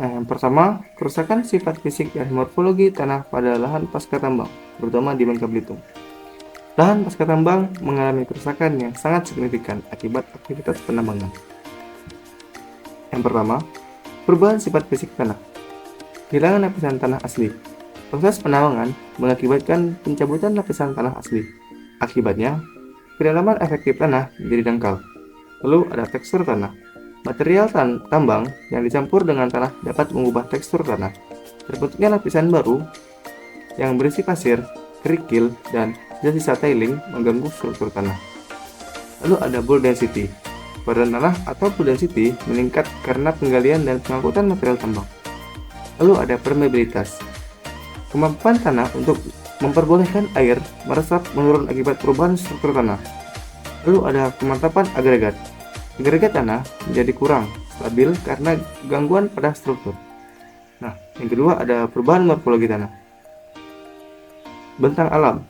Yang pertama, kerusakan sifat fisik dan morfologi tanah pada lahan pasca tambang, terutama di Bangka Belitung. Lahan pasca tambang mengalami kerusakan yang sangat signifikan akibat aktivitas penambangan. Yang pertama, perubahan sifat fisik tanah. Kehilangan lapisan tanah asli. Proses penambangan mengakibatkan pencabutan lapisan tanah asli. Akibatnya, kedalaman efektif tanah menjadi dangkal. Lalu ada tekstur tanah. Material tambang yang dicampur dengan tanah dapat mengubah tekstur tanah. Terbentuknya lapisan baru yang berisi pasir, kerikil, dan sisa tailing mengganggu struktur tanah. Lalu ada bull density. Badan tanah atau bull density meningkat karena penggalian dan pengangkutan material tambang. Lalu ada permeabilitas. Kemampuan tanah untuk memperbolehkan air meresap menurun akibat perubahan struktur tanah. Lalu ada kemantapan agregat. Agregat tanah menjadi kurang stabil karena gangguan pada struktur. Nah, yang kedua ada perubahan morfologi tanah. Bentang alam.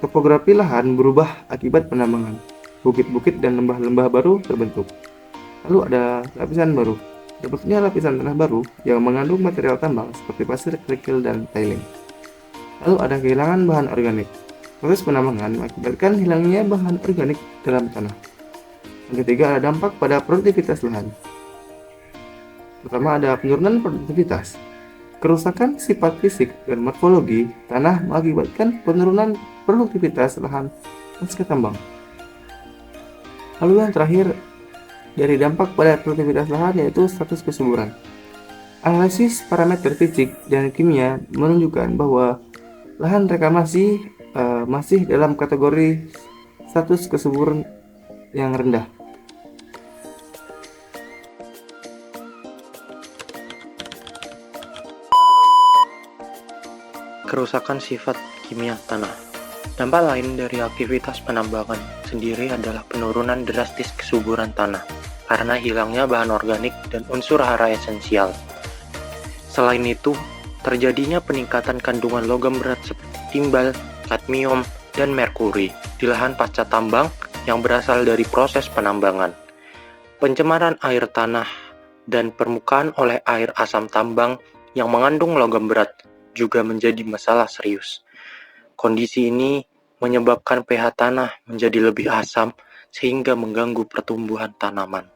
Topografi lahan berubah akibat penambangan. Bukit-bukit dan lembah-lembah baru terbentuk. Lalu ada lapisan baru. Terbentuknya lapisan tanah baru yang mengandung material tambang seperti pasir, kerikil, dan tailing. Lalu ada kehilangan bahan organik. Proses penambangan mengakibatkan hilangnya bahan organik dalam tanah. Yang ketiga ada dampak pada produktivitas lahan. Pertama ada penurunan produktivitas. Kerusakan sifat fisik dan morfologi tanah mengakibatkan penurunan produktivitas lahan pasca tambang. Lalu yang terakhir dari dampak pada produktivitas lahan yaitu status kesuburan. Analisis parameter fisik dan kimia menunjukkan bahwa lahan reklamasi masih dalam kategori status kesuburan yang rendah. Kerusakan sifat kimia tanah. Dampak lain dari aktivitas penambangan sendiri adalah penurunan drastis kesuburan tanah karena hilangnya bahan organik dan unsur hara esensial. Selain itu, terjadinya peningkatan kandungan logam berat seperti timbal, kadmium, dan merkuri di lahan pasca tambang yang berasal dari proses penambangan. Pencemaran air tanah dan permukaan oleh air asam tambang yang mengandung logam berat juga menjadi masalah serius. Kondisi ini menyebabkan pH tanah menjadi lebih asam sehingga mengganggu pertumbuhan tanaman.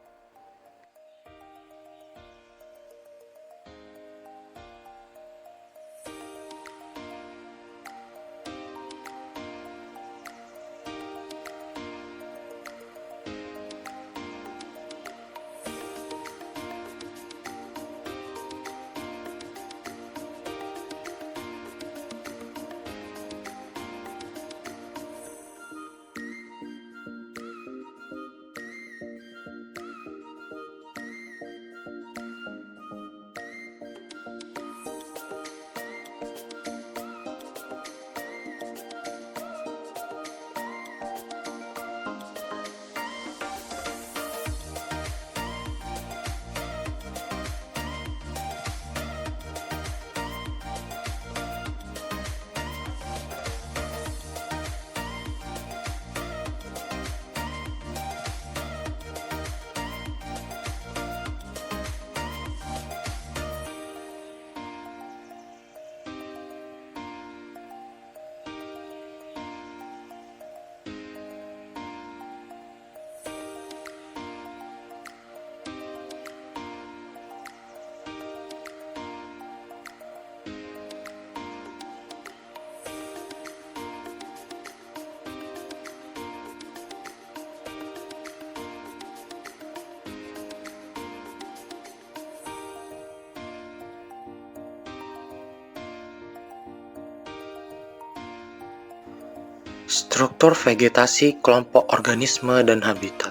Struktur vegetasi kelompok organisme dan habitat.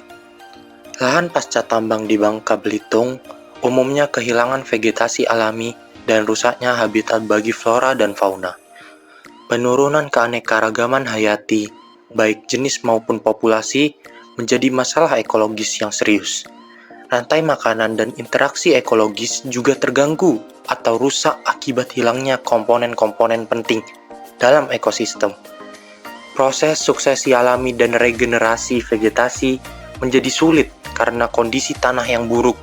Lahan pasca tambang di Bangka Belitung umumnya kehilangan vegetasi alami dan rusaknya habitat bagi flora dan fauna. Penurunan keanekaragaman hayati, baik jenis maupun populasi, menjadi masalah ekologis yang serius. Rantai makanan dan interaksi ekologis juga terganggu atau rusak akibat hilangnya komponen-komponen penting dalam ekosistem. Proses suksesi alami dan regenerasi vegetasi menjadi sulit karena kondisi tanah yang buruk,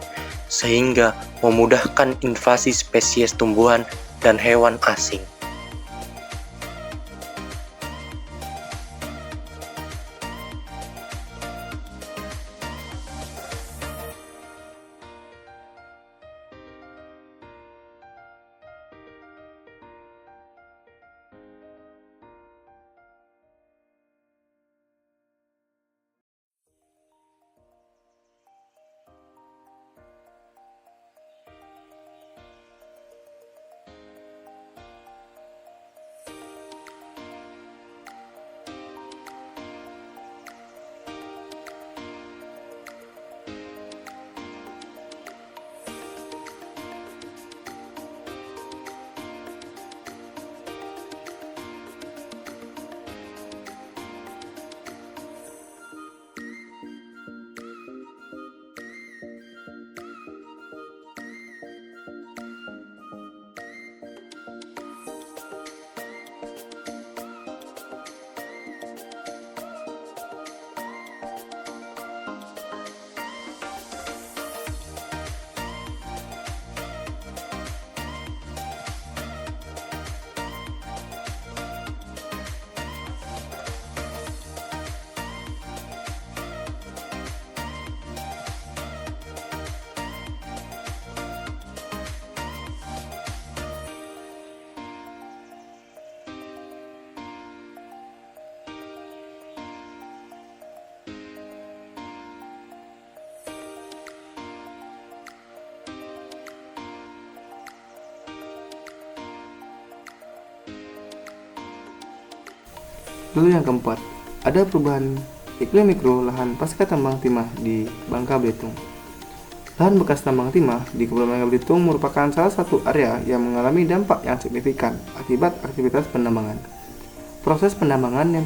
sehingga memudahkan invasi spesies tumbuhan dan hewan asing. Lalu yang keempat, ada perubahan iklim mikro lahan pasca tambang timah di Bangka Belitung. Lahan bekas tambang timah di Kepulauan Bangka Belitung merupakan salah satu area yang mengalami dampak yang signifikan akibat aktivitas penambangan. Proses penambangan yang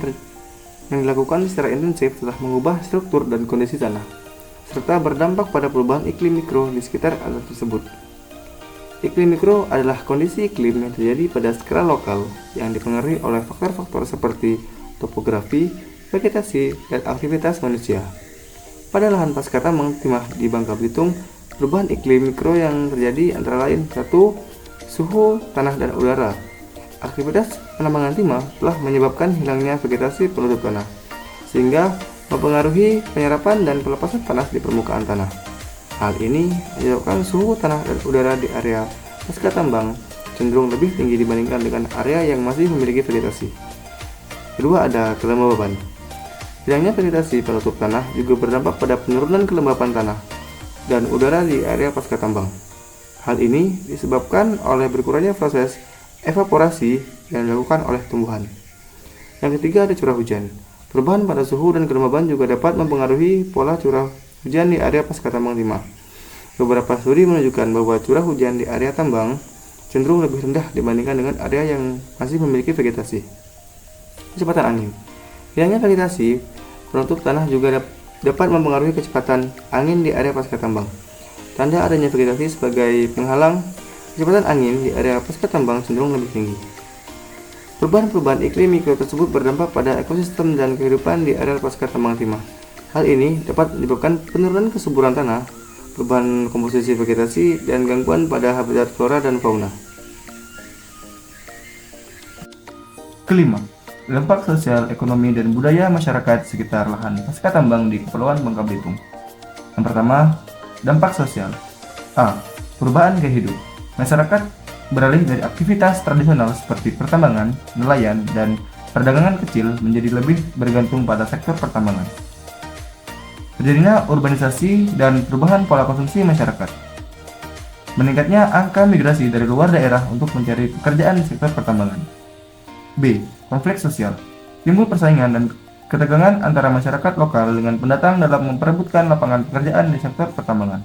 dilakukan secara intensif telah mengubah struktur dan kondisi tanah, serta berdampak pada perubahan iklim mikro di sekitar area tersebut. Iklim mikro adalah kondisi iklim yang terjadi pada skala lokal yang dipengaruhi oleh faktor-faktor seperti topografi, vegetasi, dan aktivitas manusia. Pada lahan pasca tambang timah di Bangka Belitung, perubahan iklim mikro yang terjadi antara lain: 1. Suhu tanah dan udara. Aktivitas penambangan timah telah menyebabkan hilangnya vegetasi penutup tanah, sehingga mempengaruhi penyerapan dan pelepasan panas di permukaan tanah. Hal ini menyebabkan suhu tanah dan udara di area pasca tambang cenderung lebih tinggi dibandingkan dengan area yang masih memiliki vegetasi. Kedua, ada kelembaban. Hilangnya vegetasi penutup tanah juga berdampak pada penurunan kelembapan tanah dan udara di area pasca tambang. Hal ini disebabkan oleh berkurangnya proses evaporasi yang dilakukan oleh tumbuhan. Yang ketiga, ada curah hujan. Perubahan pada suhu dan kelembaban juga dapat mempengaruhi pola curah hujan di area pasca tambang timah. Beberapa studi menunjukkan bahwa curah hujan di area tambang cenderung lebih rendah dibandingkan dengan area yang masih memiliki vegetasi. Kecepatan angin. Hilangnya vegetasi penutup tanah juga dapat mempengaruhi kecepatan angin di area pasca tambang. Tanda adanya vegetasi sebagai penghalang, kecepatan angin di area pasca tambang cenderung lebih tinggi. Perubahan-perubahan iklim mikro tersebut berdampak pada ekosistem dan kehidupan di area pasca tambang timah. Hal ini dapat menyebabkan penurunan kesuburan tanah, perubahan komposisi vegetasi, dan gangguan pada habitat flora dan fauna. Kelima, dampak sosial, ekonomi, dan budaya masyarakat sekitar lahan pasca tambang di Kepulauan Bangka Belitung. Yang pertama, dampak sosial. A. Perubahan gaya hidup. Masyarakat beralih dari aktivitas tradisional seperti pertambangan, nelayan, dan perdagangan kecil menjadi lebih bergantung pada sektor pertambangan. Terjadinya urbanisasi dan perubahan pola konsumsi masyarakat. Meningkatnya angka migrasi dari luar daerah untuk mencari pekerjaan di sektor pertambangan. B. Konflik sosial. Timbul persaingan dan ketegangan antara masyarakat lokal dengan pendatang dalam memperebutkan lapangan pekerjaan di sektor pertambangan.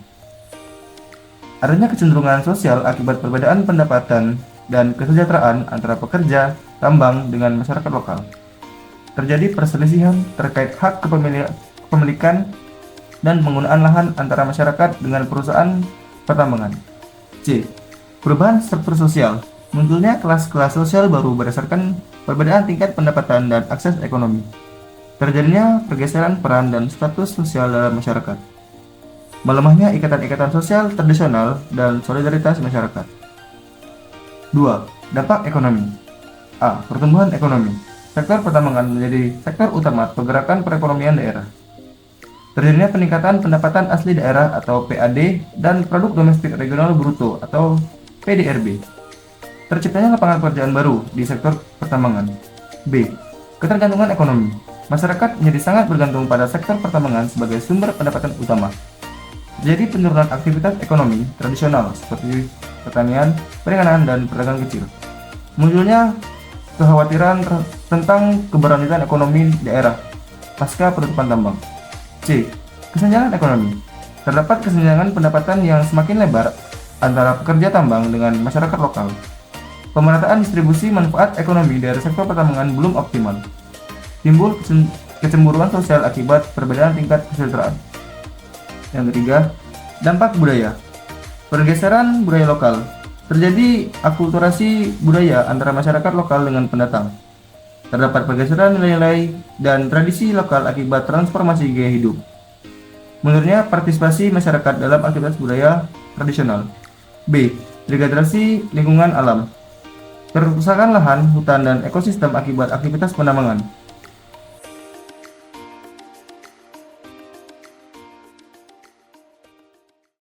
Adanya kecenderungan sosial akibat perbedaan pendapatan dan kesejahteraan antara pekerja tambang dengan masyarakat lokal. Terjadi perselisihan terkait hak kepemilikan dan penggunaan lahan antara masyarakat dengan perusahaan pertambangan. C. Perubahan struktur sosial. Munculnya kelas-kelas sosial baru berdasarkan perbedaan tingkat pendapatan dan akses ekonomi. Terjadinya pergeseran peran dan status sosial dalam masyarakat. Melemahnya ikatan-ikatan sosial tradisional dan solidaritas masyarakat. 2. Dampak ekonomi. A. Pertumbuhan ekonomi. Sektor pertambangan menjadi sektor utama pergerakan perekonomian daerah. Terjadinya peningkatan pendapatan asli daerah atau PAD dan produk domestik regional bruto atau PDRB. Terciptanya lapangan pekerjaan baru di sektor pertambangan. B. Ketergantungan ekonomi. Masyarakat menjadi sangat bergantung pada sektor pertambangan sebagai sumber pendapatan utama. Jadi penurunan aktivitas ekonomi tradisional seperti pertanian, perikanan, dan perdagangan kecil. Munculnya kekhawatiran tentang keberlanjutan ekonomi daerah pasca penutupan tambang. C. Kesenjangan ekonomi. Terdapat kesenjangan pendapatan yang semakin lebar antara pekerja tambang dengan masyarakat lokal. Pemerataan distribusi manfaat ekonomi dari sektor pertambangan belum optimal. Timbul kecemburuan sosial akibat perbedaan tingkat kesejahteraan. Yang ketiga, dampak budaya. Pergeseran budaya lokal. Terjadi akulturasi budaya antara masyarakat lokal dengan pendatang. Terdapat pergeseran nilai-nilai dan tradisi lokal akibat transformasi gaya hidup. Menurutnya partisipasi masyarakat dalam aktivitas budaya tradisional. B. Degradasi lingkungan alam. Kerusakan lahan, hutan, dan ekosistem akibat aktivitas penambangan.